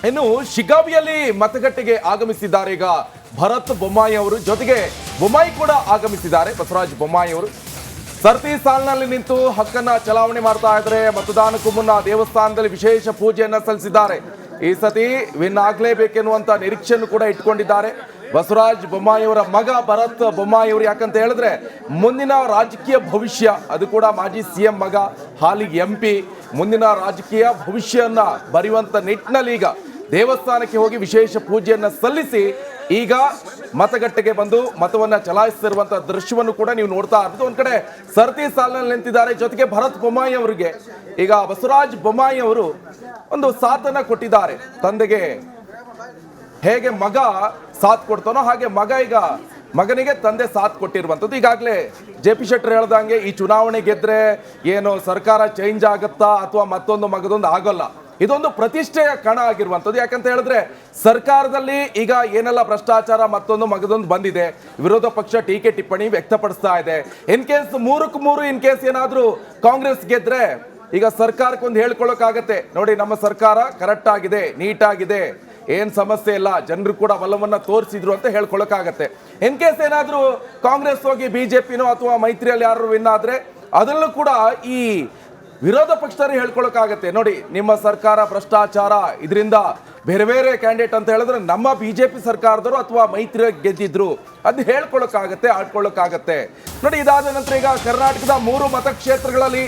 ಇನ್ನು ಶಿಗ್ಗಾವಿಯಲ್ಲಿ ಮತಗಟ್ಟೆಗೆ ಆಗಮಿಸಿದ್ದಾರೆ ಈಗ ಭರತ್ ಬೊಮ್ಮಾಯಿ ಅವರು. ಜೊತೆಗೆ ಬೊಮ್ಮಾಯಿ ಕೂಡ ಆಗಮಿಸಿದ್ದಾರೆ, ಬಸವರಾಜ ಬೊಮ್ಮಾಯಿ ಅವರು. ಸರತಿ ಸಾಲಿನಲ್ಲಿ ನಿಂತು ಹಕ್ಕನ್ನ ಚಲಾವಣೆ ಮಾಡ್ತಾ ಇದ್ದಾರೆ. ಮತದಾನಕ್ಕೂ ಮುನ್ನ ದೇವಸ್ಥಾನದಲ್ಲಿ ವಿಶೇಷ ಪೂಜೆಯನ್ನ ಸಲ್ಲಿಸಿದ್ದಾರೆ. ಈ ಸತಿ ವಿನ್ ಆಗ್ಲೇಬೇಕೆನ್ನುವಂತ ನಿರೀಕ್ಷೆಯನ್ನು ಕೂಡ ಇಟ್ಕೊಂಡಿದ್ದಾರೆ ಬಸವರಾಜ ಬೊಮ್ಮಾಯಿ ಅವರ ಮಗ ಭರತ್ ಬೊಮ್ಮಾಯಿ ಅವರು. ಯಾಕಂತ ಹೇಳಿದ್ರೆ ಮುಂದಿನ ರಾಜಕೀಯ ಭವಿಷ್ಯ, ಅದು ಕೂಡ ಮಾಜಿ ಸಿಎಂ ಮಗ, ಹಾಲಿ MP, ಮುಂದಿನ ರಾಜಕೀಯ ಭವಿಷ್ಯವನ್ನ ಬರೆಯುವಂತ ನಿಟ್ಟಿನಲ್ಲಿ ಈಗ ದೇವಸ್ಥಾನಕ್ಕೆ ಹೋಗಿ ವಿಶೇಷ ಪೂಜೆಯನ್ನ ಸಲ್ಲಿಸಿ ಈಗ ಮತಗಟ್ಟೆಗೆ ಬಂದು ಮತವನ್ನ ಚಲಾಯಿಸುತ್ತಿರುವಂತಹ ದೃಶ್ಯವನ್ನು ಕೂಡ ನೀವು ನೋಡ್ತಾ ಇರ್ಬೋದು. ಒಂದ್ ಕಡೆ ಸರತಿ ಸಾಲಿನಲ್ಲಿ ನಿಂತಿದ್ದಾರೆ. ಜೊತೆಗೆ ಭರತ್ ಬೊಮ್ಮಾಯಿ ಅವರಿಗೆ ಈಗ ಬಸವರಾಜ ಬೊಮ್ಮಾಯಿ ಅವರು ಒಂದು ಸಾಥನ್ನ ಕೊಟ್ಟಿದ್ದಾರೆ. ತಂದೆಗೆ ಹೇಗೆ ಮಗ ಸಾಥ್ ಕೊಡ್ತಾನೋ ಹಾಗೆ ಮಗನಿಗೆ ತಂದೆ ಸಾಥ್ ಕೊಟ್ಟಿರುವಂಥದ್ದು. ಈಗಾಗಲೇ JP ಶೆಟ್ಟರ್ ಹೇಳ್ದಂಗೆ ಈ ಚುನಾವಣೆ ಗೆದ್ರೆ ಏನು ಸರ್ಕಾರ ಚೇಂಜ್ ಆಗುತ್ತಾ ಅಥವಾ ಮತ್ತೊಂದು ಮಗದೊಂದು ಆಗೋಲ್ಲ. ಇದೊಂದು ಪ್ರತಿಷ್ಠೆಯ ಕಣ ಆಗಿರುವಂಥದ್ದು. ಯಾಕಂತ ಹೇಳಿದ್ರೆ ಸರ್ಕಾರದಲ್ಲಿ ಈಗ ಏನೆಲ್ಲ ಭ್ರಷ್ಟಾಚಾರ ಮತ್ತೊಂದು ಮಗದೊಂದು ಬಂದಿದೆ, ವಿರೋಧ ಪಕ್ಷ ಟೀಕೆ ಟಿಪ್ಪಣಿ ವ್ಯಕ್ತಪಡಿಸ್ತಾ ಇದೆ. ಇನ್ ಕೇಸ್ 3-3 ಇನ್ ಕೇಸ್ ಏನಾದ್ರೂ ಕಾಂಗ್ರೆಸ್ ಗೆದ್ರೆ ಈಗ ಸರ್ಕಾರಕ್ಕೆ ಒಂದು ಹೇಳ್ಕೊಳ್ಳೋಕ್ಕಾಗತ್ತೆ, ನೋಡಿ ನಮ್ಮ ಸರ್ಕಾರ ಕರೆಕ್ಟ್ ಆಗಿದೆ, ನೀಟ್ ಆಗಿದೆ, ಏನ್ ಸಮಸ್ಯೆ ಇಲ್ಲ, ಜನರು ಕೂಡ ಬಲವನ್ನ ತೋರಿಸಿದ್ರು ಅಂತ ಹೇಳ್ಕೊಳ್ಳೋಕ್ಕಾಗತ್ತೆ. ಇನ್ ಕೇಸ್ ಏನಾದ್ರೂ ಕಾಂಗ್ರೆಸ್ ಹೋಗಿ BJPನೋ ಅಥವಾ ಮೈತ್ರಿಯಲ್ಲಿ ಯಾರು ವಿನ್ ಆದ್ರೆ ಅದರಲ್ಲೂ ಕೂಡ ಈ ವಿರೋಧ ಪಕ್ಷದವರು ಹೇಳ್ಕೊಳ್ಳೋಕ್ಕಾಗತ್ತೆ, ನೋಡಿ ನಿಮ್ಮ ಸರ್ಕಾರ ಭ್ರಷ್ಟಾಚಾರ, ಇದರಿಂದ ಬೇರೆ ಬೇರೆ ಕ್ಯಾಂಡಿಡೇಟ್ ಅಂತ ಹೇಳಿದ್ರೆ ನಮ್ಮ BJP ಸರ್ಕಾರದವರು ಅಥವಾ ಮೈತ್ರಿ ಗೆದ್ದಿದ್ರು ಅದು ಹೇಳ್ಕೊಳ್ಳೋಕ್ಕಾಗತ್ತೆ, ಆಡ್ಕೊಳ್ಳೋಕ್ಕಾಗತ್ತೆ. ನೋಡಿ ಇದಾದ ನಂತರ ಈಗ ಕರ್ನಾಟಕದ 3 ಮತಕ್ಷೇತ್ರಗಳಲ್ಲಿ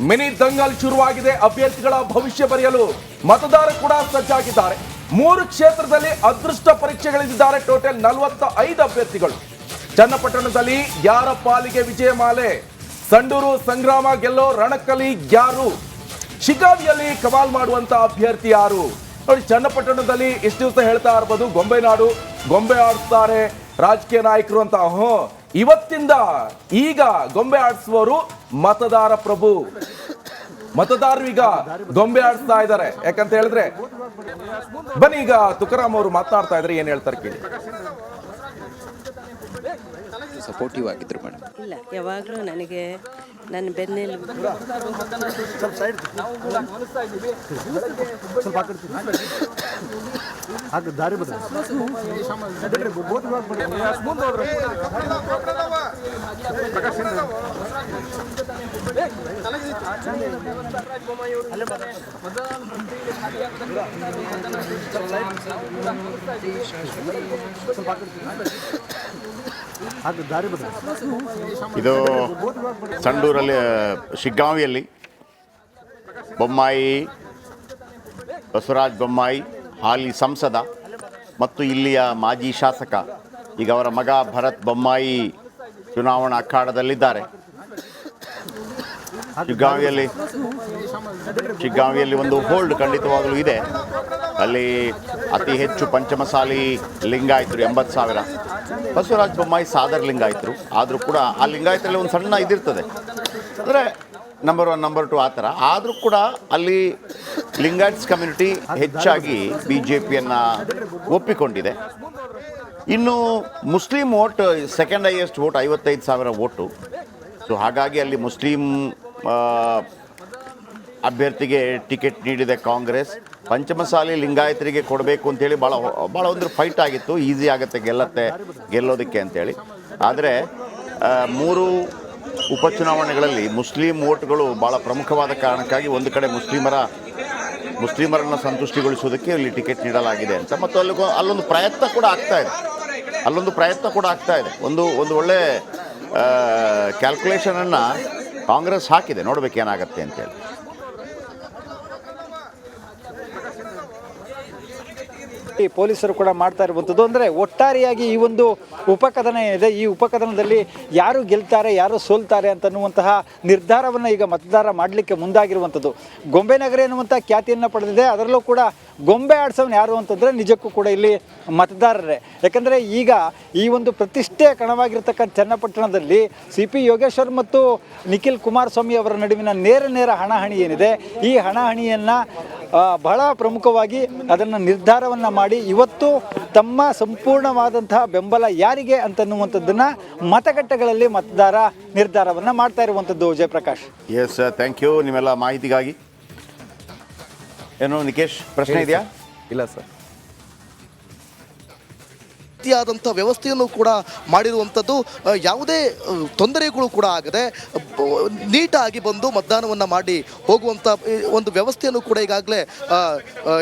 ಮಿನಿ ದಂಗಲ್ ಶುರುವಾಗಿದೆ. ಅಭ್ಯರ್ಥಿಗಳ ಭವಿಷ್ಯ ಬರೆಯಲು ಮತದಾರರು ಕೂಡ ಸಜ್ಜಾಗಿದ್ದಾರೆ. 3 ಕ್ಷೇತ್ರದಲ್ಲಿ ಅದೃಷ್ಟ ಪರೀಕ್ಷೆಗಳಿದ್ದಾರೆ. ಟೋಟಲ್ 45 ಅಭ್ಯರ್ಥಿಗಳು. ಚನ್ನಪಟ್ಟಣದಲ್ಲಿ ಯಾರ ಪಾಲಿಗೆ ವಿಜಯ ಮಾಲೆ, ಸಂಡೂರು ಸಂಗ್ರಾಮ ಗೆಲ್ಲೋ ರಣಕಲಿ ಯಾರು, ಶಿಗ್ಗಾವಿಯಲ್ಲಿ ಕಮಾಲ್ ಮಾಡುವಂತ ಅಭ್ಯರ್ಥಿ ಯಾರು. ನೋಡಿ ಚನ್ನಪಟ್ಟಣದಲ್ಲಿ ಎಷ್ಟು ದಿವಸ ಹೇಳ್ತಾ ಇರ್ಬೋದು ಗೊಂಬೆನಾಡು, ಗೊಂಬೆ ಆಡಿಸ್ತಾರೆ ರಾಜಕೀಯ ನಾಯಕರು ಅಂತ. ಇವತ್ತಿಂದ ಈಗ ಗೊಂಬೆ ಆಡಿಸುವವರು ಮತದಾರ ಪ್ರಭು. ಮತದಾರರು ಈಗ ಗೊಂಬೆ ಆಡಿಸ್ತಾ ಇದ್ದಾರೆ. ಯಾಕಂತ ಹೇಳಿದ್ರೆ ಬನ್ನಿ ಈಗ ತುಕಾರಾಮ್ ಅವರು ಮಾತನಾಡ್ತಾ ಇದ್ರೆ ಏನ್ ಹೇಳ್ತಾರೆ ಕೇಳಿ. ಸಪೋರ್ಟಿವ್ ಆಗಿದ್ರು ಮೇಡಮ್. ಇಲ್ಲ, ಯಾವಾಗಲೂ ನನಗೆ ನನ್ನ ಬೆನ್ನೆಲು ದಾರಿ ಇದು ಸಂಡೂರಲ್ಲಿ ಶಿಗ್ಗಾವಿಯಲ್ಲಿ ಬೊಮ್ಮಾಯಿ ಬಸವರಾಜ ಬೊಮ್ಮಾಯಿ ಹಾಲಿ ಸಂಸದ ಮತ್ತು ಇಲ್ಲಿಯ ಮಾಜಿ ಶಾಸಕ, ಈಗ ಅವರ ಮಗ ಭರತ್ ಬೊಮ್ಮಾಯಿ ಚುನಾವಣಾ ಅಖಾಡದಲ್ಲಿದ್ದಾರೆ. ಶಿಗ್ಗಾವಿಯಲ್ಲಿ ಒಂದು ಹೋಲ್ಡ್ ಖಂಡಿತವಾಗಲೂ ಇದೆ. ಅಲ್ಲಿ ಅತಿ ಹೆಚ್ಚು ಪಂಚಮಸಾಲಿ ಲಿಂಗಾಯತರು 80,000. ಬಸವರಾಜ ಬೊಮ್ಮಾಯಿ ಸಾದರ ಲಿಂಗಾಯತರು ಆದರೂ ಕೂಡ ಆ ಲಿಂಗಾಯತರಲ್ಲಿ ಒಂದು ಸಣ್ಣ ಇದಿರ್ತದೆ, ಅಂದರೆ ನಂಬರ್ 1 ನಂಬರ್ 2 ಆ ಥರ. ಆದರೂ ಕೂಡ ಅಲ್ಲಿ ಲಿಂಗಾಯಟ್ಸ್ ಕಮ್ಯುನಿಟಿ ಹೆಚ್ಚಾಗಿ BJPಯನ್ನು ಒಪ್ಪಿಕೊಂಡಿದೆ. ಇನ್ನು Muslim vote second highest vote 55,000 vote. So ಹಾಗಾಗಿ ಅಲ್ಲಿ ಮುಸ್ಲಿಂ ಅಭ್ಯರ್ಥಿಗೆ ಟಿಕೆಟ್ ನೀಡಿದೆ ಕಾಂಗ್ರೆಸ್. ಪಂಚಮಸಾಲಿ ಲಿಂಗಾಯತರಿಗೆ ಕೊಡಬೇಕು ಅಂತೇಳಿ ಭಾಳ ಒಂದು ಫೈಟ್ ಆಗಿತ್ತು. ಈಸಿ ಆಗುತ್ತೆ ಗೆಲ್ಲೋದಕ್ಕೆ ಅಂತೇಳಿ. ಆದರೆ 3 ಉಪಚುನಾವಣೆಗಳಲ್ಲಿ ಮುಸ್ಲಿಂ ವೋಟ್ಗಳು ಭಾಳ ಪ್ರಮುಖವಾದ ಕಾರಣಕ್ಕಾಗಿ ಒಂದು ಕಡೆ ಮುಸ್ಲಿಮರನ್ನು ಸಂತುಷ್ಟಿಗೊಳಿಸೋದಕ್ಕೆ ಇಲ್ಲಿ ಟಿಕೆಟ್ ನೀಡಲಾಗಿದೆ ಅಂತ. ಮತ್ತು ಅಲ್ಲೊಂದು ಪ್ರಯತ್ನ ಕೂಡ ಆಗ್ತಾ ಇದೆ. ಒಂದು ಒಳ್ಳೆ ಕ್ಯಾಲ್ಕುಲೇಷನನ್ನು ಕಾಂಗ್ರೆಸ್ ಹಾಕಿದೆ, ನೋಡಬೇಕು ಏನಾಗುತ್ತೆ ಅಂತೇಳಿ. ಈ ಪೊಲೀಸರು ಕೂಡ ಮಾಡ್ತಾ ಇರುವಂಥದ್ದು ಅಂದರೆ ಒಟ್ಟಾರೆಯಾಗಿ ಈ ಒಂದು ಉಪಕಥನ ಇದೆ. ಈ ಉಪಕಥನದಲ್ಲಿ ಯಾರು ಗೆಲ್ತಾರೆ ಯಾರು ಸೋಲ್ತಾರೆ ಅಂತನ್ನುವಂತಹ ನಿರ್ಧಾರವನ್ನು ಈಗ ಮತದಾರ ಮಾಡಲಿಕ್ಕೆ ಮುಂದಾಗಿರುವಂಥದ್ದು. ಗೊಂಬೆ ನಗರ ಎನ್ನುವಂಥ ಖ್ಯಾತಿಯನ್ನು ಪಡೆದಿದೆ. ಅದರಲ್ಲೂ ಕೂಡ ಗೊಂಬೆ ಆಡ್ಸೋನು ಯಾರು ಅಂತಂದರೆ ನಿಜಕ್ಕೂ ಕೂಡ ಇಲ್ಲಿ ಮತದಾರರೇ. ಯಾಕಂದರೆ ಈಗ ಈ ಒಂದು ಪ್ರತಿಷ್ಠೆಯ ಕಣವಾಗಿರ್ತಕ್ಕಂಥ ಚನ್ನಪಟ್ಟಣದಲ್ಲಿ CP ಯೋಗೇಶ್ವರ್ ಮತ್ತು ನಿಖಿಲ್ ಕುಮಾರಸ್ವಾಮಿ ಅವರ ನಡುವಿನ ನೇರ ಹಣಾಹಣಿ ಏನಿದೆ, ಈ ಹಣಾಹಣಿಯನ್ನು ಬಹಳ ಪ್ರಮುಖವಾಗಿ ಅದನ್ನು ನಿರ್ಧಾರವನ್ನು ಮಾಡಿ ಇವತ್ತು ತಮ್ಮ ಸಂಪೂರ್ಣವಾದಂತಹ ಬೆಂಬಲ ಯಾರಿಗೆ ಅಂತನ್ನುವಂಥದ್ದನ್ನು ಮತಗಟ್ಟೆಗಳಲ್ಲಿ ಮತದಾರ ನಿರ್ಧಾರವನ್ನು ಮಾಡ್ತಾ ಇರುವಂಥದ್ದು. ಜಯಪ್ರಕಾಶ್. ಎಸ್, ಥ್ಯಾಂಕ್ ಯು ನಿಮ್ಮೆಲ್ಲ ಮಾಹಿತಿಗಾಗಿ. ಏನು ನಿಕೇಶ್, ಪ್ರಶ್ನೆ ಇದೆಯಾ? ಇಲ್ಲ ಸರ್. ರೀತಿಯಾದಂಥ ವ್ಯವಸ್ಥೆಯನ್ನು ಕೂಡ ಮಾಡಿರುವಂಥದ್ದು. ಯಾವುದೇ ತೊಂದರೆಗಳು ಕೂಡ ಆಗದೆ ನೀಟಾಗಿ ಬಂದು ಮತದಾನವನ್ನು ಮಾಡಿ ಹೋಗುವಂಥ ಒಂದು ವ್ಯವಸ್ಥೆಯನ್ನು ಕೂಡ ಈಗಾಗಲೇ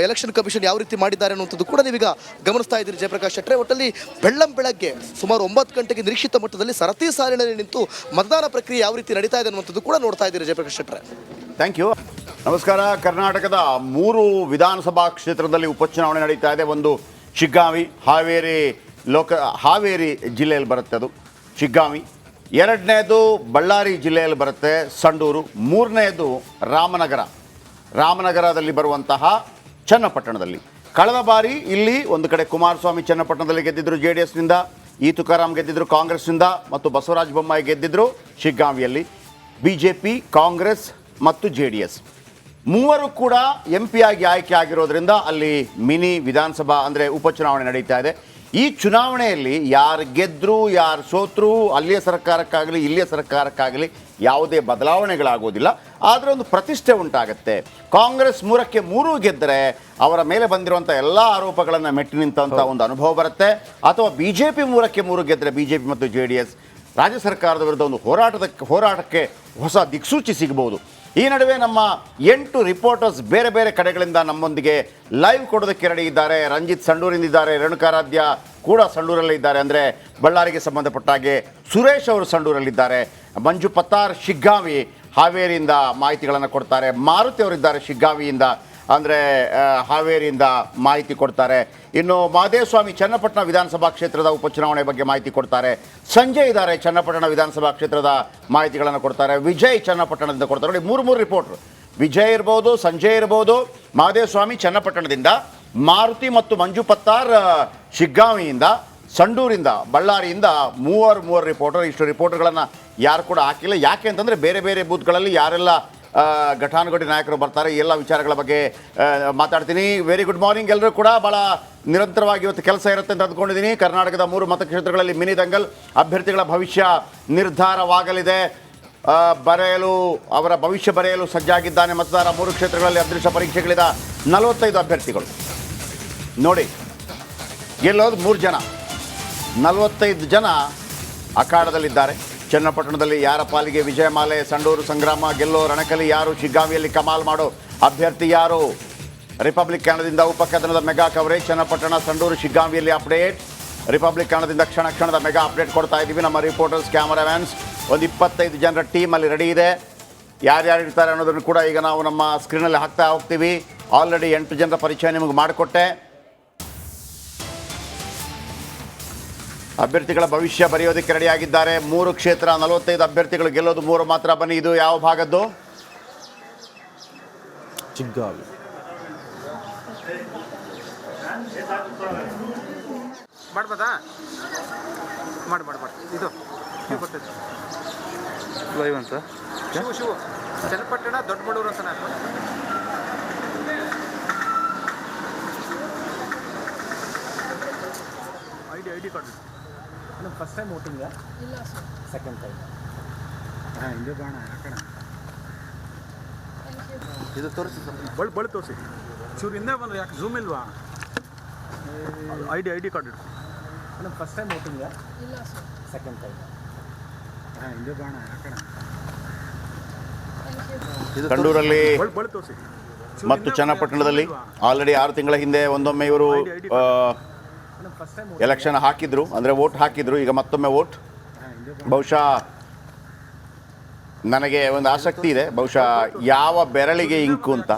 ಎಲೆಕ್ಷನ್ ಕಮಿಷನ್ ಯಾವ ರೀತಿ ಮಾಡಿದ್ದಾರೆ ಅನ್ನುವಂಥದ್ದು ಕೂಡ ನೀವೀಗ ಗಮನಿಸ್ತಾ ಇದ್ದೀರಿ ಜಯಪ್ರಕಾಶ್ ಶೆಟ್ಟರೆ. ಒಟ್ಟಲ್ಲಿ ಬೆಳ್ಳಂಬೆಳಗ್ಗೆ ಸುಮಾರು 9 ಗಂಟೆಗೆ ನಿರೀಕ್ಷಿತ ಮಟ್ಟದಲ್ಲಿ ಸರತಿ ಸಾಲಿನಲ್ಲಿ ನಿಂತು ಮತದಾನ ಪ್ರಕ್ರಿಯೆ ಯಾವ ರೀತಿ ನಡೀತಾ ಇದೆ ಅನ್ನುವಂಥದ್ದು ಕೂಡ ನೋಡ್ತಾ ಇದ್ದೀರಿ ಜಯಪ್ರಕಾಶ್ ಶೆಟ್ಟರೆ. Thank you. ನಮಸ್ಕಾರ. ಕರ್ನಾಟಕದ 3 ವಿಧಾನಸಭಾ ಕ್ಷೇತ್ರದಲ್ಲಿ ಉಪಚುನಾವಣೆ ನಡೀತಾ ಇದೆ. ಒಂದು ಶಿಗ್ಗಾಂವಿ, ಹಾವೇರಿ ಜಿಲ್ಲೆಯಲ್ಲಿ ಬರುತ್ತೆ, ಅದು ಶಿಗ್ಗಾಂವಿ. 2ನೇದು ಬಳ್ಳಾರಿ ಜಿಲ್ಲೆಯಲ್ಲಿ ಬರುತ್ತೆ, ಸಂಡೂರು. 3ನೇದು ರಾಮನಗರದಲ್ಲಿ ಬರುವಂತಹ ಚನ್ನಪಟ್ಟಣದಲ್ಲಿ. ಕಳೆದ ಬಾರಿ ಇಲ್ಲಿ ಒಂದು ಕಡೆ ಕುಮಾರಸ್ವಾಮಿ ಚನ್ನಪಟ್ಟಣದಲ್ಲಿ ಗೆದ್ದಿದ್ರು JDSನಿಂದ, ಈ ತುಕಾರಾಮ್ ಗೆದ್ದಿದ್ರು ಕಾಂಗ್ರೆಸ್ನಿಂದ, ಮತ್ತು ಬಸವರಾಜ ಬೊಮ್ಮಾಯಿ ಗೆದ್ದಿದ್ರು ಶಿಗ್ಗಾಂವಿಯಲ್ಲಿ. BJP, ಕಾಂಗ್ರೆಸ್ ಮತ್ತು JDS ಮೂವರು ಕೂಡ MP ಆಗಿ ಆಯ್ಕೆ ಆಗಿರೋದ್ರಿಂದ ಅಲ್ಲಿ ಮಿನಿ ವಿಧಾನಸಭಾ ಅಂದರೆ ಉಪಚುನಾವಣೆ ನಡೀತಾ ಇದೆ. ಈ ಚುನಾವಣೆಯಲ್ಲಿ ಯಾರು ಗೆದ್ದರು ಯಾರು ಸೋತರು ಅಲ್ಲಿಯ ಸರ್ಕಾರಕ್ಕಾಗಲಿ ಇಲ್ಲಿಯ ಸರ್ಕಾರಕ್ಕಾಗಲಿ ಯಾವುದೇ ಬದಲಾವಣೆಗಳಾಗೋದಿಲ್ಲ. ಆದರೆ ಒಂದು ಪ್ರತಿಷ್ಠೆ ಉಂಟಾಗುತ್ತೆ. ಕಾಂಗ್ರೆಸ್ 3ಕ್ಕೆ 3 ಗೆದ್ದರೆ ಅವರ ಮೇಲೆ ಬಂದಿರುವಂಥ ಎಲ್ಲ ಆರೋಪಗಳನ್ನು ಮೆಟ್ಟಿ ನಿಂತಹ ಒಂದು ಅನುಭವ ಬರುತ್ತೆ. ಅಥವಾ BJP 3ಕ್ಕೆ 3 ಗೆದ್ದರೆ BJP ಮತ್ತು JDS ರಾಜ್ಯ ಸರ್ಕಾರದ ವಿರುದ್ಧ ಒಂದು ಹೋರಾಟಕ್ಕೆ ಹೊಸ ದಿಕ್ಸೂಚಿ ಸಿಗಬಹುದು. ಈ ನಡುವೆ ನಮ್ಮ 8 ರಿಪೋರ್ಟರ್ಸ್ ಬೇರೆ ಬೇರೆ ಕಡೆಗಳಿಂದ ನಮ್ಮೊಂದಿಗೆ ಲೈವ್ ಕೊಡೋದಕ್ಕೆ ರೆಡಿ ಇದ್ದಾರೆ. ರಂಜಿತ್ ಸಂಡೂರಿಂದ ಇದ್ದಾರೆ, ರೇಣುಕಾರಾಧ್ಯ ಕೂಡ ಸಂಡೂರಲ್ಲೇ ಇದ್ದಾರೆ, ಅಂದರೆ ಬಳ್ಳಾರಿಗೆ ಸಂಬಂಧಪಟ್ಟ ಹಾಗೆ. ಸುರೇಶ್ ಅವರು ಸಂಡೂರಲ್ಲಿದ್ದಾರೆ. ಮಂಜು ಪತ್ತಾರ್ ಶಿಗ್ಗಾಂವಿ ಹಾವೇರಿಯಿಂದ ಮಾಹಿತಿಗಳನ್ನು ಕೊಡ್ತಾರೆ. ಮಾರುತಿ ಅವರಿದ್ದಾರೆ ಶಿಗ್ಗಾಂವಿಯಿಂದ, ಅಂದರೆ ಹಾವೇರಿಯಿಂದ ಮಾಹಿತಿ ಕೊಡ್ತಾರೆ. ಇನ್ನು ಮಹದೇವಸ್ವಾಮಿ ಚನ್ನಪಟ್ಟಣ ವಿಧಾನಸಭಾ ಕ್ಷೇತ್ರದ ಉಪಚುನಾವಣೆ ಬಗ್ಗೆ ಮಾಹಿತಿ ಕೊಡ್ತಾರೆ. ಸಂಜಯ್ ಇದ್ದಾರೆ ಚನ್ನಪಟ್ಟಣ ವಿಧಾನಸಭಾ ಕ್ಷೇತ್ರದ ಮಾಹಿತಿಗಳನ್ನು ಕೊಡ್ತಾರೆ. ವಿಜಯ್ ಚನ್ನಪಟ್ಟಣದಿಂದ ಕೊಡ್ತಾರೆ. ನೋಡಿ, 3 ರಿಪೋರ್ಟ್ರು. ವಿಜಯ್ ಇರ್ಬೋದು, ಸಂಜಯ್ ಇರ್ಬೋದು, ಮಹದೇವಸ್ವಾಮಿ ಚನ್ನಪಟ್ಟಣದಿಂದ, ಮಾರುತಿ ಮತ್ತು ಮಂಜು ಪತ್ತಾರ್ ಶಿಗ್ಗಾಂವಿಯಿಂದ, ಸಂಡೂರಿಂದ, ಬಳ್ಳಾರಿಯಿಂದ 3 ರಿಪೋರ್ಟರ್. ಇಷ್ಟು ರಿಪೋರ್ಟರ್ಗಳನ್ನು ಯಾರು ಕೂಡ ಹಾಕಿಲ್ಲ. ಯಾಕೆ ಅಂತಂದರೆ ಬೇರೆ ಬೇರೆ ಬೂತ್ಗಳಲ್ಲಿ ಯಾರೆಲ್ಲ ಘಟಾನುಘಟಿ ನಾಯಕರು ಬರ್ತಾರೆ, ಎಲ್ಲ ವಿಚಾರಗಳ ಬಗ್ಗೆ ಮಾತಾಡ್ತೀನಿ. ವೆರಿ ಗುಡ್ ಮಾರ್ನಿಂಗ್ ಎಲ್ಲರೂ ಕೂಡ. ಭಾಳ ನಿರಂತರವಾಗಿ ಇವತ್ತು ಕೆಲಸ ಇರುತ್ತೆ ಅಂತ ಅಂದ್ಕೊಂಡಿದ್ದೀನಿ. ಕರ್ನಾಟಕದ 3 ಮತಕ್ಷೇತ್ರಗಳಲ್ಲಿ ಮಿನಿ ದಂಗಲ್ ಅಭ್ಯರ್ಥಿಗಳ ಭವಿಷ್ಯ ನಿರ್ಧಾರವಾಗಲಿದೆ. ಅವರ ಭವಿಷ್ಯ ಬರೆಯಲು ಸಜ್ಜಾಗಿದ್ದಾನೆ ಮತದಾರ. 3 ಕ್ಷೇತ್ರಗಳಲ್ಲಿ ಅದೃಷ್ಟ ಪರೀಕ್ಷೆಗಳಿದ 45 ಅಭ್ಯರ್ಥಿಗಳು. ನೋಡಿ, ಗೆಲ್ಲೋದು 3 ಜನ, 45 ಜನ ಅಖಾಡದಲ್ಲಿದ್ದಾರೆ. ಚನ್ನಪಟ್ಟಣದಲ್ಲಿ ಯಾರ ಪಾಲಿಗೆ ವಿಜಯಮಾಲೆ, ಸಂಡೂರು ಸಂಗ್ರಾಮ, ಗೆಲ್ಲೋ ರಣಕಲಿ ಯಾರು, ಶಿಗ್ಗಾಂವಿಯಲ್ಲಿ ಕಮಾಲ್ ಮಾಡೋ ಅಭ್ಯರ್ಥಿ ಯಾರು? ರಿಪಬ್ಲಿಕ್ ಕನ್ನಡದಿಂದ ಉಪಕಥನದ ಮೆಗಾ ಕವರೇಜ್. ಚನ್ನಪಟ್ಟಣ, ಸಂಡೂರು, ಶಿಗ್ಗಾಂವಿಯಲ್ಲಿ ಅಪ್ಡೇಟ್. ರಿಪಬ್ಲಿಕ್ ಕನ್ನಡದಿಂದ ಕ್ಷಣದ ಮೆಗಾ ಅಪ್ಡೇಟ್ ಕೊಡ್ತಾ ಇದ್ದೀವಿ. ನಮ್ಮ ರಿಪೋರ್ಟರ್ಸ್, ಕ್ಯಾಮರಾಮ್ಯಾನ್ಸ್, ಒಂದು 25 ಜನರ ಟೀಮಲ್ಲಿ ರೆಡಿ ಇದೆ. ಯಾರ್ಯಾರು ಇರ್ತಾರೆ ಅನ್ನೋದನ್ನು ಕೂಡ ಈಗ ನಾವು ನಮ್ಮ ಸ್ಕ್ರೀನಲ್ಲಿ ಹಾಕ್ತಾ ಹೋಗ್ತೀವಿ. ಆಲ್ರೆಡಿ 8 ಜನರ ಪರಿಚಯ ನಿಮಗೆ ಮಾಡಿಕೊಟ್ಟೆ. ಅಭ್ಯರ್ಥಿಗಳ ಭವಿಷ್ಯ ಬರೆಯೋದಕ್ಕೆ ರೆಡಿಯಾಗಿದ್ದಾರೆ. 3 ಕ್ಷೇತ್ರ, 45 ಅಭ್ಯರ್ಥಿಗಳು, ಗೆಲ್ಲೋದು 3 ಮಾತ್ರ. ಬನ್ನಿ, ಇದು ಯಾವ ಭಾಗದ್ದು? ಶಿಗ್ಗಾಂವಿ. ಮಾಡ್ಬೋದಾ? ಮಾಡಿ ಇದು ಲೈವ್ ಅಂತ ಶಿವು ಚನ್ನಪಟ್ಟಣ ದೊಡ್ಡಬಳ್ಳೂರು ಅಂತ ನಾನು ID card. First time voting? ಇಲ್ಲ ಸರ್, ಸೆಕೆಂಡ್ ಟೈಮ್. ಹಿಂದೆ ಬಾಣ ಯಾಕಣ ಇದು ತೋರಿಸಿ ಸರ್, ಬಳಿ ತೋರಿಸಿ. ಚೂರು ಹಿಂದೆ ಬಂದ್ರೆ ಯಾಕೆ ಝೂಮ್ ಇಲ್ವಾ? ಐಡಿ ಕಾರ್ಡ್ ಇಡು. First time voting? ಇಲ್ಲ ಸರ್, ಸೆಕೆಂಡ್ ಟೈಮ್. ಹಿಂದೆ ಬಾಣ ಯಾಕಣ ಸಂಡೂರಲ್ಲಿ ಮತ್ತು ಚನ್ನಪಟ್ಟಣದಲ್ಲಿ ಆಲ್ರೆಡಿ 6 ತಿಂಗಳ ಹಿಂದೆ ಒಂದೊಮ್ಮೆ ಇವರು ಎಲೆಕ್ಷನ್ ಹಾಕಿದ್ರು, ಅಂದರೆ ವೋಟ್ ಹಾಕಿದ್ರು. ಈಗ ಮತ್ತೊಮ್ಮೆ ವೋಟ್. ಬಹುಶಃ ನನಗೆ ಒಂದು ಆಸಕ್ತಿ ಇದೆ, ಬಹುಶಃ ಯಾವ ಬೆರಳಿಗೆ ಇಂಕು ಅಂತ.